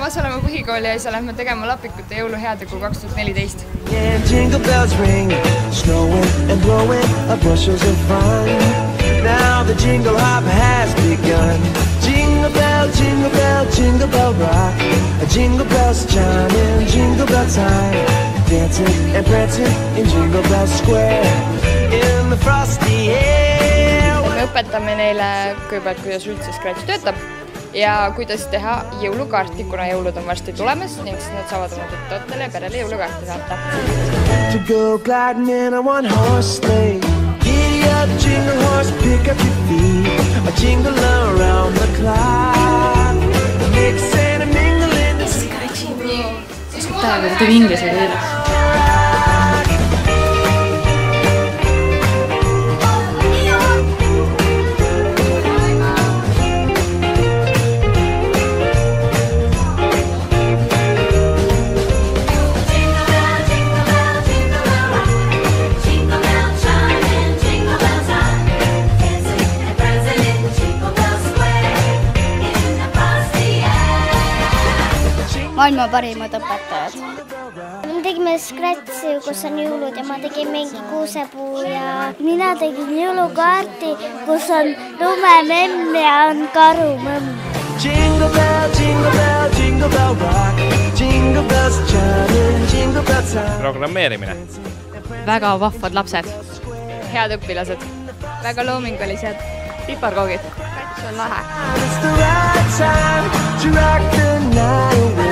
samas oleme põhikoolis ja lähme tegema Lapikute jõuluheategu 2014. Jingle bells ring, snowing and blowing up bushels of fun. Now the jingle hop has begun. Jingle bell, jingle bell, jingle bell rock. Jingle bells chiming, jingle bell time. Dancing and prancing in Jingle Bell Square in the frosty air. Me õpetame neile kõigepealt, kuidas üldse Scratch töötab ja kuidas teha jõulukaarti, kuna jõulud on varsti tulemas ning siis nad saavad oma tuttavatele ja perele jõulukaarti saata. To go gliding in a one-horse sleigh. Giddy up, jingle horse, pick up your feet. A jingle around the clock. Mix and a mingle in the Scratchy me. Tähega, ta teeb inglise keeles. Maailma parimad õpetajad. Me tegime Scratchi, kus on jõulud ja ma tegin mingi kuusepuu ja mina tegin jõulukaarti, kus on lumememm ja on karumemm. Jingle bell, jingle bell, jingle bell rock. Jingle bells chiming, jingle bell time. Programmeerimine. Väga vahvad lapsed. Head õpilased. Väga loomingulised. Piparkoogid. Scratch on lahe. It's the right time to rock the night away.